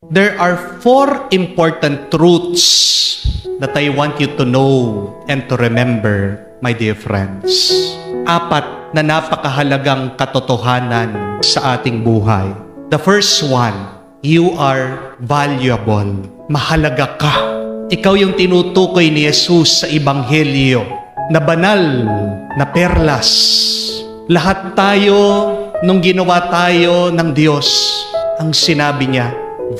There are 4 important truths that I want you to know and to remember, my dear friends. 4 na napakahalagang katotohanan sa ating buhay. The first one, you are valuable. Mahalaga ka. Ikaw yung tinutukoy ni Jesus sa Ebanghelyo na banal na perlas. Lahat tayo, nung ginawa tayo ng Diyos, ang sinabi niya,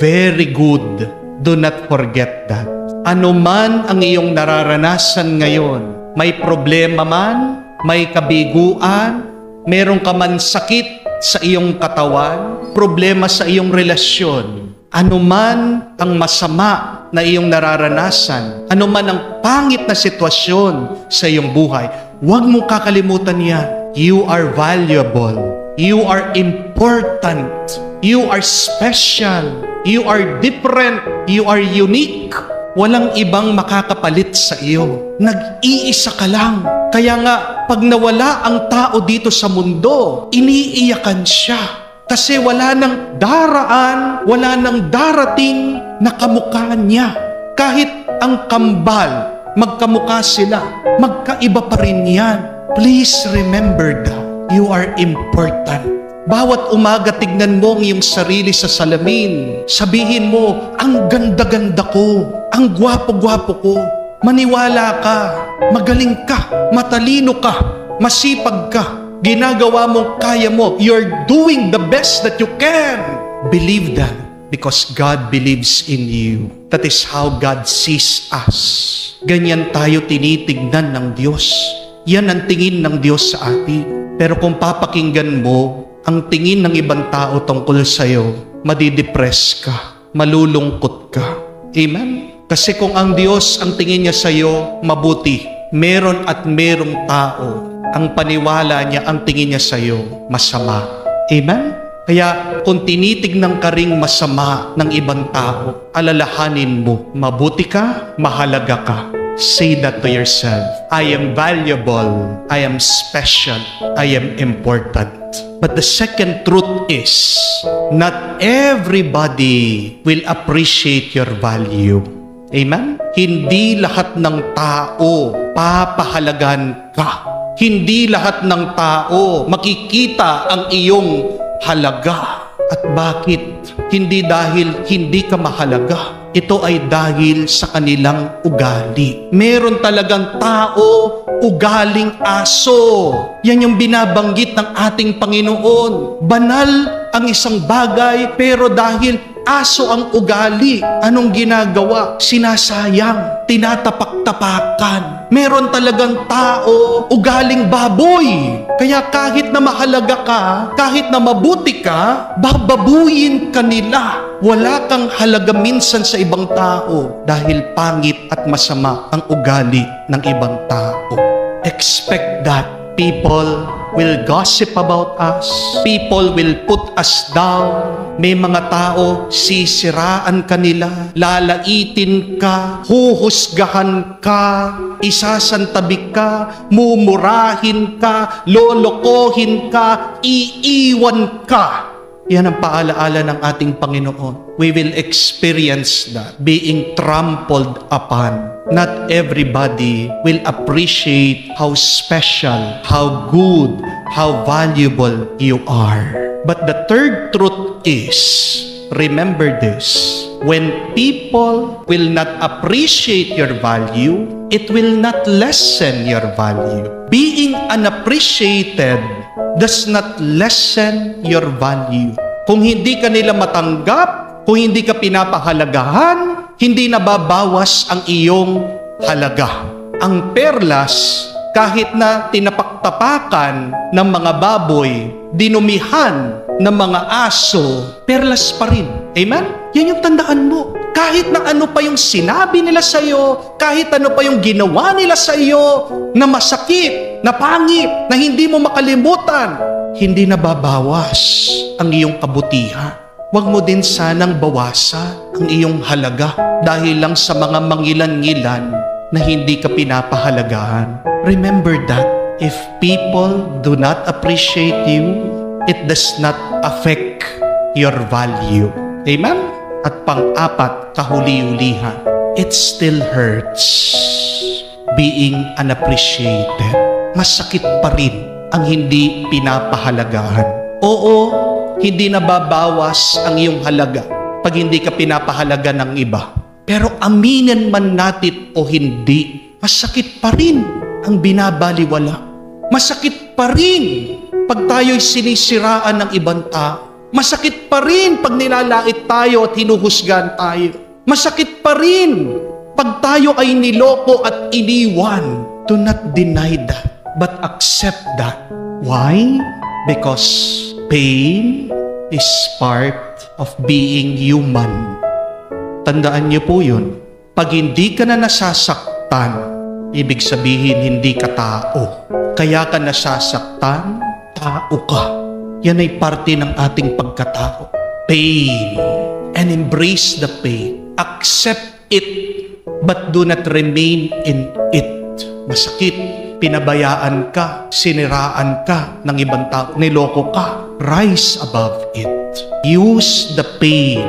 very good. Do not forget that. Ano man ang iyong nararanasan ngayon, may problema man, may kabiguan, meron ka man sakit sa iyong katawan, problema sa iyong relasyon, ano man ang masama na iyong nararanasan, ano man ang pangit na sitwasyon sa iyong buhay, huwag mong kakalimutan yan. You are valuable. You are important. You are special. You are different. You are unique. Walang ibang makakapalit sa iyo. Nag-iisa ka lang. Kaya nga, pag nawala ang tao dito sa mundo, iniiyakan siya. Kasi wala nang daraan, wala nang darating na kamukha niya. Kahit ang kambal, magkamukha sila, magkaiba pa rin yan. Please remember that you are important. Bawat umaga tignan mo ang iyong sarili sa salamin. Sabihin mo, ang ganda-ganda ko, ang gwapo-gwapo ko. Maniwala ka, magaling ka, matalino ka, masipag ka. Ginagawa mong kaya mo. You're doing the best that you can. Believe that because God believes in you. That is how God sees us. Ganyan tayo tinitignan ng Diyos. Yan ang tingin ng Diyos sa atin. Pero kung papakinggan mo, ang tingin ng ibang tao tungkol sa'yo, madidepress ka, malulungkot ka. Amen? Kasi kung ang Diyos ang tingin niya sa'yo, mabuti. Meron at merong tao, ang paniwala niya, ang tingin niya sa'yo, masama. Amen? Kaya kung tinitignan ka ring masama ng ibang tao, alalahanin mo, mabuti ka, mahalaga ka. Say that to yourself. I am valuable. I am special. I am important. But the second truth is, not everybody will appreciate your value. Amen? Hindi lahat ng tao papahalagan ka. Hindi lahat ng tao makikita ang iyong halaga. At bakit? Hindi dahil hindi ka mahalaga. Ito ay dahil sa kanilang ugali. Meron talagang tao, ugaling aso. Yan yung binabanggit ng ating Panginoon. Banal ang isang bagay, pero dahil aso ang ugali, anong ginagawa? Sinasayang, tinatapak-tapakan. Meron talagang tao, ugaling baboy. Kaya kahit na mahalaga ka, kahit na mabuti ka, bababuyin ka nila. Wala kang halaga minsan sa ibang tao dahil pangit at masama ang ugali ng ibang tao. Expect that people will gossip about us. People will put us down. May mga tao, sisiraan ka nila, lalaitin ka, huhusgahan ka, isasantabi ka, mumurahin ka, lolokohin ka, iiwan ka. Yan ang paalaala ng ating Panginoon. We will experience that, being trampled upon. Not everybody will appreciate how special, how good, how valuable you are. But the third truth is, remember this, when people will not appreciate your value, it will not lessen your value. Being unappreciated does not lessen your value. Kung hindi ka nila matanggap, kung hindi ka pinapahalagahan, hindi nababawas ang iyong halaga. Ang perlas, kahit na tinapaktapakan ng mga baboy, dinumihan ng mga aso, perlas pa rin. Amen? Yan yung tandaan mo. Kahit na ano pa yung sinabi nila sa iyo, kahit ano pa yung ginawa nila sa iyo, na masakit, na pangit, na hindi mo makalimutan, hindi nababawas ang iyong kabutihan. Huwag mo din sanang bawasan ang iyong halaga dahil lang sa mga mangilan-ngilan na hindi ka pinapahalagahan. Remember that if people do not appreciate you, it does not affect your value. Amen? At pang-apat, kahuli-ulihan, it still hurts being unappreciated. Masakit pa rin ang hindi pinapahalagahan. Oo, hindi nababawas ang iyong halaga pag hindi ka pinapahalaga ng iba. Pero aminin man natin o hindi, masakit pa rin ang binabaliwala. Masakit pa rin pag tayo'y sinisiraan ng ibang tao. Masakit pa rin pag nilalait tayo at hinuhusgan tayo. Masakit pa rin pag tayo ay niloko at iniwan. Do not deny that, but accept that. Why? Because pain is part of being human. Tandaan niyo po yun. Pag hindi ka na nasasaktan, ibig sabihin hindi ka tao. Kaya ka nasasaktan, tao ka. Yan ay parte ng ating pagkatao. Pain. And embrace the pain. Accept it, but do not remain in it. Masakit. Pinabayaan ka. Siniraan ka ng ibang tao. Niloko ka. Rise above it. Use the pain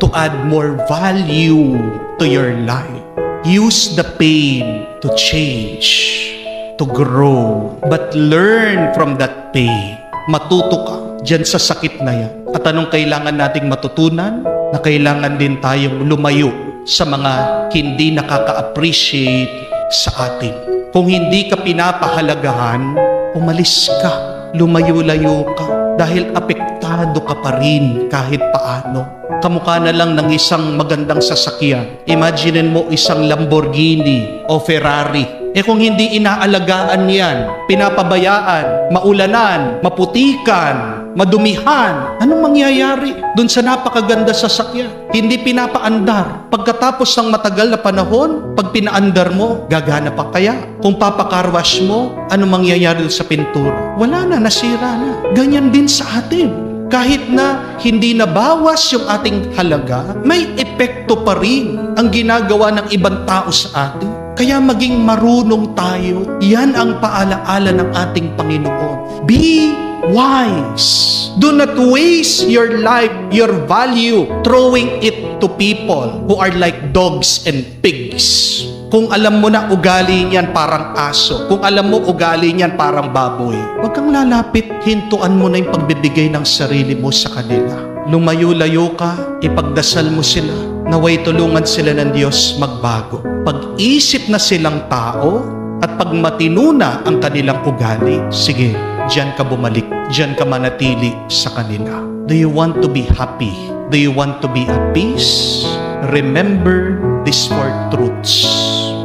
to add more value to your life. Use the pain to change, to grow. But learn from that pain. Matuto ka dyan sa sakit na yan. At anong kailangan nating matutunan? Na kailangan din tayong lumayo sa mga hindi nakaka-appreciate sa atin. Kung hindi ka pinapahalagahan, umalis ka, lumayo-layo ka. Dahil apektado ka pa rin kahit paano. Kamukha na lang ng isang magandang sasakyan. Imaginin mo isang Lamborghini o Ferrari. Kung hindi inaalagaan yan, pinapabayaan, maulanan, maputikan, madumihan, anong mangyayari dun sa napakaganda sasakyan? Hindi pinapaandar. Pagkatapos ng matagal na panahon, pag pinaandar mo, gagana pa kaya? Kung papakarwash mo, anong mangyayari sa pintura? Wala na, nasira na. Ganyan din sa atin. Kahit na hindi nabawas yung ating halaga, may epekto pa rin ang ginagawa ng ibang tao sa atin. Kaya maging marunong tayo. Yan ang paalaala ng ating Panginoon. Be wise. Do not waste your life, your value, throwing it to people who are like dogs and pigs. Kung alam mo na ugali niyan parang aso, kung alam mo ugali niyan parang baboy, huwag kang lalapit, hintuan mo na yung pagbibigay ng sarili mo sa kanila. Lumayo-layo ka, ipagdasal mo sila, naway tulungan sila ng Diyos magbago. Pag-isip na silang tao at pag matino na ang kanilang ugali, sige, diyan ka bumalik, diyan ka manatili sa kanila. Do you want to be happy? Do you want to be at peace? Remember these 4 truths.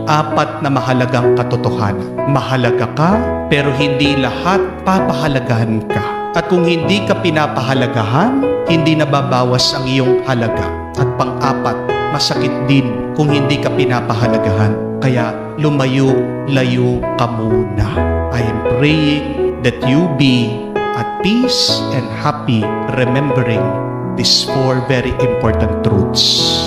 4 na mahalagang katotohanan. Mahalaga ka, pero hindi lahat papahalagahan ka. At kung hindi ka pinapahalagahan, hindi nababawas ang iyong halaga. At pang-4, masakit din kung hindi ka pinapahalagahan. Kaya lumayo-layo ka muna. I am praying that you be at peace and happy, remembering these 4 very important truths.